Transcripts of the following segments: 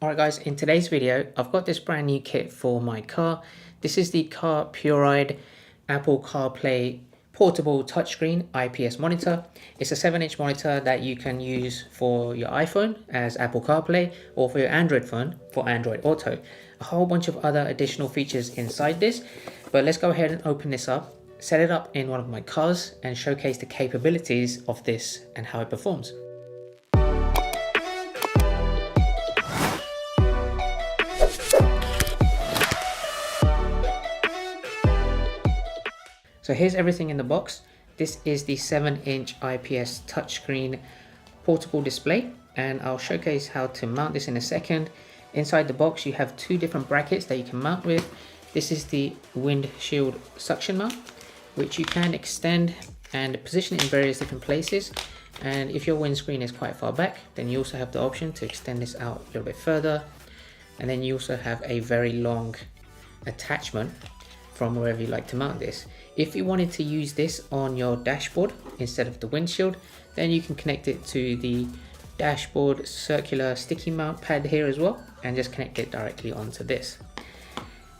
Alright guys, in today's video I've got this brand new kit for my car. This is the CarPlay Apple CarPlay portable touchscreen IPS monitor. It's a 7-inch monitor that you can use for your iPhone as Apple CarPlay or for your Android phone for Android Auto. A whole bunch of other additional features inside this, but let's go ahead and open this up, set it up in one of my cars and showcase the capabilities of this and how it performs. So here's everything in the box. This is the 7-inch IPS touchscreen portable display, and I'll showcase how to mount this in a second. Inside the box you have two different brackets that you can mount with. This is the windshield suction mount, which you can extend and position it in various different places. And if your windscreen is quite far back, then you also have the option to extend this out a little bit further. And then you also have a very long attachment from wherever you like to mount this. If you wanted to use this on your dashboard instead of the windshield, then you can connect it to the dashboard circular sticky mount pad here as well and just connect it directly onto this.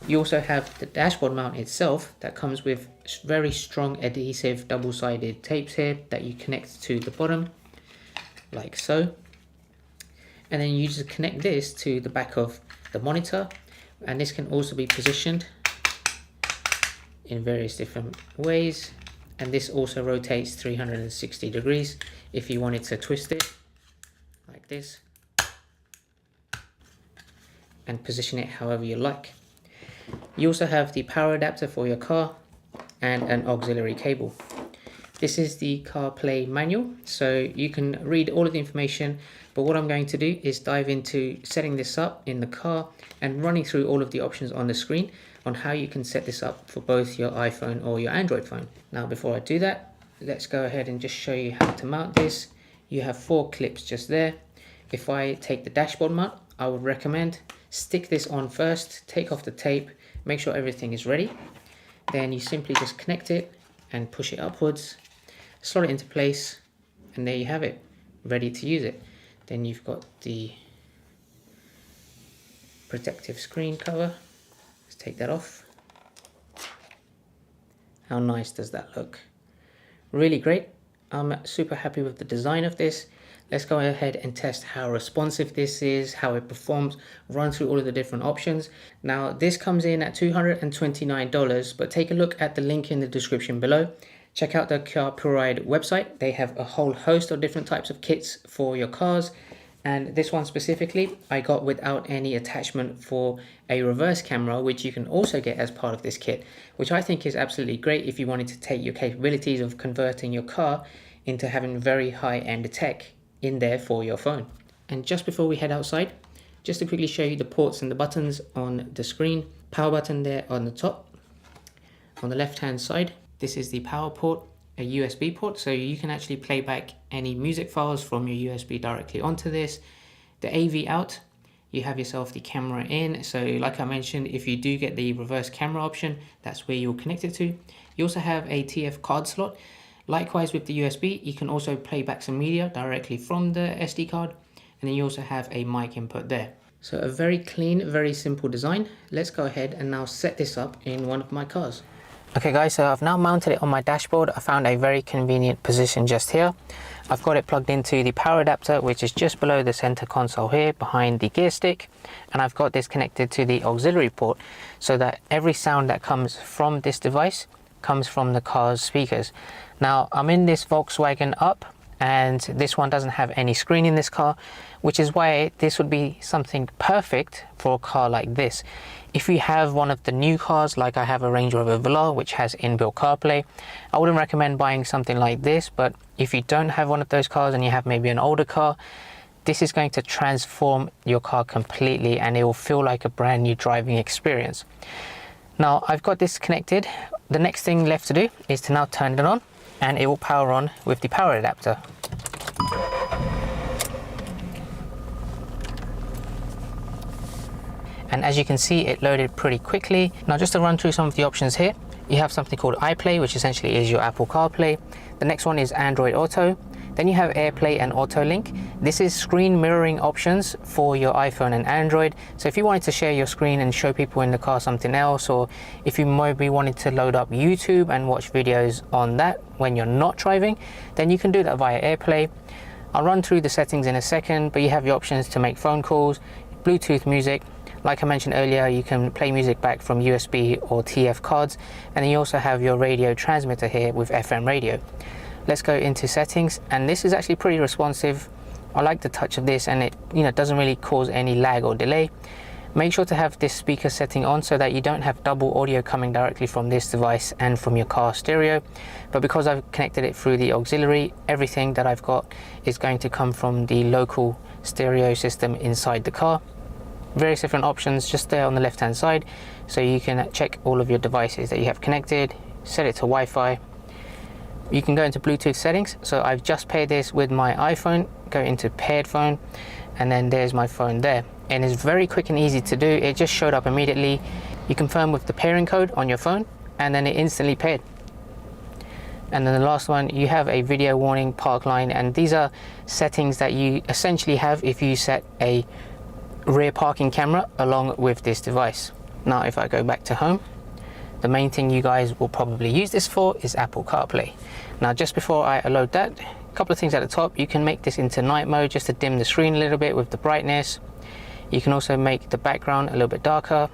You also have the dashboard mount itself that comes with very strong adhesive double-sided tapes here that you connect to the bottom like so, and then you just connect this to the back of the monitor, and this can also be positioned in various different ways, and this also rotates 360 degrees if you wanted to twist it like this and position it however you like. You also have the power adapter for your car and an auxiliary cable. This is the CarPlay manual, so you can read all of the information, but what I'm going to do is dive into setting this up in the car and running through all of the options on the screen on how you can set this up for both your iPhone or your Android phone. Now before I do that, let's go ahead and just show you how to mount this. You have 4 clips just there. If I take the dashboard mount, I would recommend stick this on first, take off the tape, make sure everything is ready. Then you simply just connect it and push it upwards, slot it into place, and there you have it, ready to use it. Then you've got the protective screen cover. Let's take that off. How nice does that look? Really great. I'm super happy with the design of this. Let's go ahead and test how responsive this is, how it performs, run through all of the different options. Now this comes in at $229, but take a look at the link in the description below. Check out the CarPlay website. They have a whole host of different types of kits for your cars. And this one specifically, I got without any attachment for a reverse camera, which you can also get as part of this kit, which I think is absolutely great if you wanted to take your capabilities of converting your car into having very high-end tech in there for your phone. And just before we head outside, just to quickly show you the ports and the buttons on the screen. Power button there on the top. On the left-hand side, this is the power port, a USB port, so you can actually play back any music files from your USB directly onto this. The AV out, you have yourself the camera in, so like I mentioned, if you do get the reverse camera option, that's where you'll connect it to. You also have a TF card slot. Likewise with the USB, you can also play back some media directly from the SD card, and then you also have a mic input there. So a very clean, very simple design. Let's go ahead and now set this up in one of my cars. Okay guys, so I've now mounted it on my dashboard. I found a very convenient position just here. I've got it plugged into the power adapter, which is just below the center console here behind the gear stick, and I've got this connected to the auxiliary port so that every sound that comes from this device comes from the car's speakers. Now I'm in this Volkswagen Up, and this one doesn't have any screen in this car, which is why this would be something perfect for a car like this. If you have one of the new cars, like I have a Range Rover Velar, which has inbuilt CarPlay, I wouldn't recommend buying something like this, but if you don't have one of those cars and you have maybe an older car, this is going to transform your car completely and it will feel like a brand new driving experience. Now I've got this connected. The next thing left to do is to now turn it on, and it will power on with the power adapter. And as you can see, it loaded pretty quickly. Now just to run through some of the options here, you have something called iPlay, which essentially is your Apple CarPlay. The next one is Android Auto. Then you have AirPlay and Auto Link. This is screen mirroring options for your iPhone and Android. So if you wanted to share your screen and show people in the car something else, or if you maybe wanted to load up YouTube and watch videos on that when you're not driving, then you can do that via AirPlay. I'll run through the settings in a second, but you have your options to make phone calls, Bluetooth music. Like I mentioned earlier, you can play music back from USB or TF cards, and then you also have your radio transmitter here with FM radio. Let's go into settings, and this is actually pretty responsive. I like the touch of this, and it doesn't really cause any lag or delay. Make sure to have this speaker setting on so that you don't have double audio coming directly from this device and from your car stereo. But because I've connected it through the auxiliary, everything that I've got is going to come from the local stereo system inside the car. Various different options just there on the left hand side, so you can check all of your devices that you have connected, set it to Wi-Fi. You can go into Bluetooth settings, so I've just paired this with my iPhone. Go into paired phone, and then there's my phone there, and it's very quick and easy to do. It just showed up immediately. You confirm with the pairing code on your phone, and then it instantly paired. And then the last one, you have a video warning, park line, and these are settings that you essentially have if you set a rear parking camera along with this device. Now if I go back to home, the main thing you guys will probably use this for is Apple CarPlay. Now just before I load that, a couple of things at the top. You can make this into night mode just to dim the screen a little bit with the brightness. You can also make the background a little bit darker.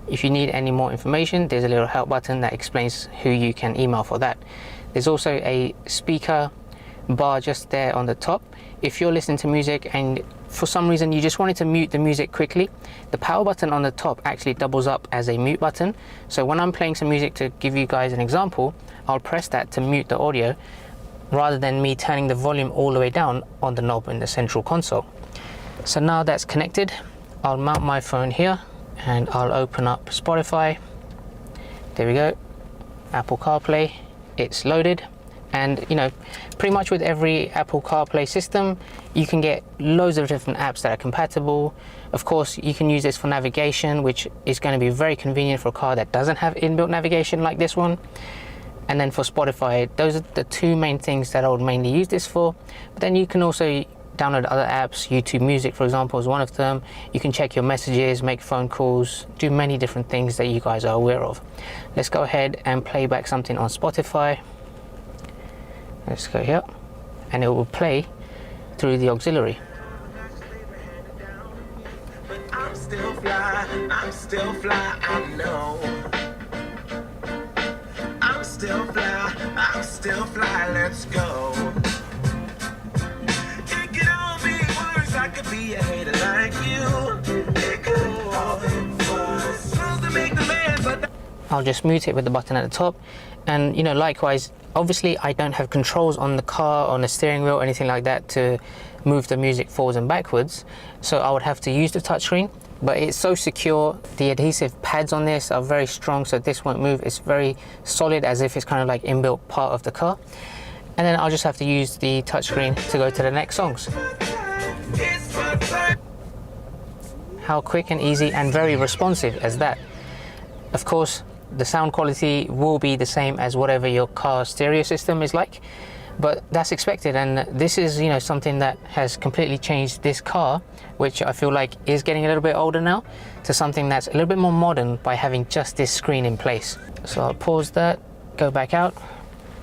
If you need any more information, there's a little help button that explains who you can email for that. There's also a speaker bar just there on the top. If you're listening to music and for some reason you just wanted to mute the music quickly, the power button on the top actually doubles up as a mute button. So when I'm playing some music, to give you guys an example, I'll press that to mute the audio rather than me turning the volume all the way down on the knob in the central console. So now that's connected, I'll mount my phone here and I'll open up Spotify. There we go, Apple CarPlay, it's loaded. And pretty much with every Apple CarPlay system, you can get loads of different apps that are compatible. Of course, you can use this for navigation, which is going to be very convenient for a car that doesn't have inbuilt navigation like this one. And then for Spotify, those are the two main things that I would mainly use this for. But then you can also download other apps. YouTube Music, for example, is one of them. You can check your messages, make phone calls, do many different things that you guys are aware of. Let's go ahead and play back something on Spotify. Let's go here, and it will play through the auxiliary. I'm still fly, I know. I'm still fly, let's go. It could all be worse, I could be a hater like you. It could all be worse. Supposed to make the man, but I'll just mute it with the button at the top. And likewise, obviously I don't have controls on the car, on the steering wheel, anything like that to move the music forwards and backwards, so I would have to use the touchscreen. But it's so secure, the adhesive pads on this are very strong, so this won't move. It's very solid, as if it's kind of like inbuilt part of the car. And then I'll just have to use the touchscreen to go to the next songs. How quick and easy and very responsive as that. Of course, the sound quality will be the same as whatever your car stereo system is like, but that's expected. And this is something that has completely changed this car, which I feel like is getting a little bit older now, to something that's a little bit more modern by having just this screen in place. So I'll pause that, go back out,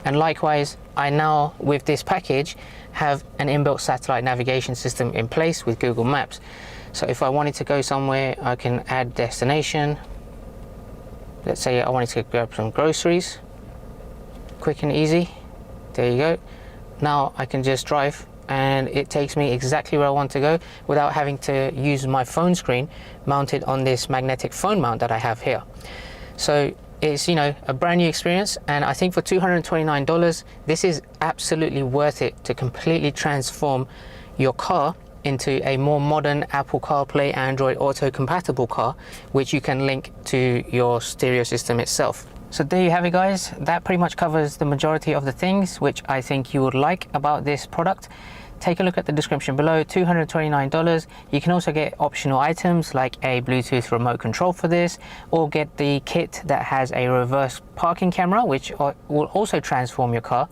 and likewise I now, with this package, have an inbuilt satellite navigation system in place with Google Maps. So if I wanted to go somewhere, I can add destination. Let's say I wanted to grab some groceries, quick and easy. There you go. Now I can just drive and it takes me exactly where I want to go without having to use my phone screen mounted on this magnetic phone mount that I have here. So it's a brand new experience, and I think for $229 this is absolutely worth it to completely transform your car into a more modern Apple CarPlay, Android Auto compatible car, which you can link to your stereo system itself. So there you have it, guys. That pretty much covers the majority of the things which I think you would like about this product. Take a look at the description below. $229. You can also get optional items like a Bluetooth remote control for this, or get the kit that has a reverse parking camera, which will also transform your car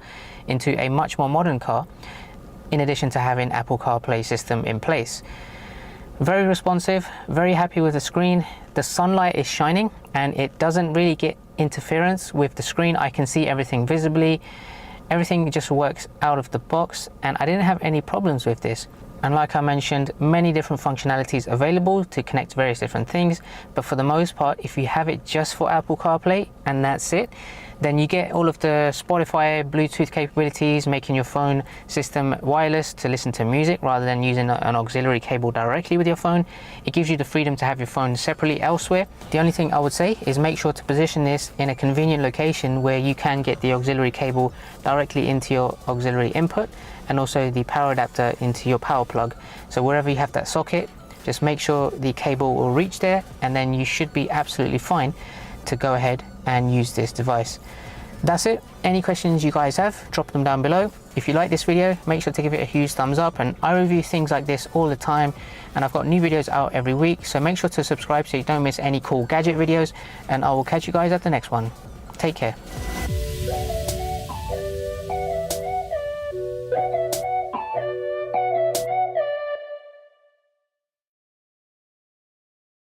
into a much more modern car. in addition to having Apple CarPlay system in place. Very responsive, very happy with the screen. The sunlight is shining and it doesn't really get interference with the screen. I can see everything visibly. Everything just works out of the box and I didn't have any problems with this. And like I mentioned, many different functionalities available to connect to various different things. But for the most part, if you have it just for Apple CarPlay and that's it, then you get all of the Spotify, Bluetooth capabilities, making your phone system wireless to listen to music rather than using an auxiliary cable directly with your phone. It gives you the freedom to have your phone separately elsewhere. The only thing I would say is make sure to position this in a convenient location where you can get the auxiliary cable directly into your auxiliary input and also the power adapter into your power plug. So wherever you have that socket, just make sure the cable will reach there and then you should be absolutely fine to go ahead and use this device. That's it. Any questions you guys have, drop them down below. If you like this video, make sure to give it a huge thumbs up, and I review things like this all the time and I've got new videos out every week, so make sure to subscribe so you don't miss any cool gadget videos, and I will catch you guys at the next one. Take care.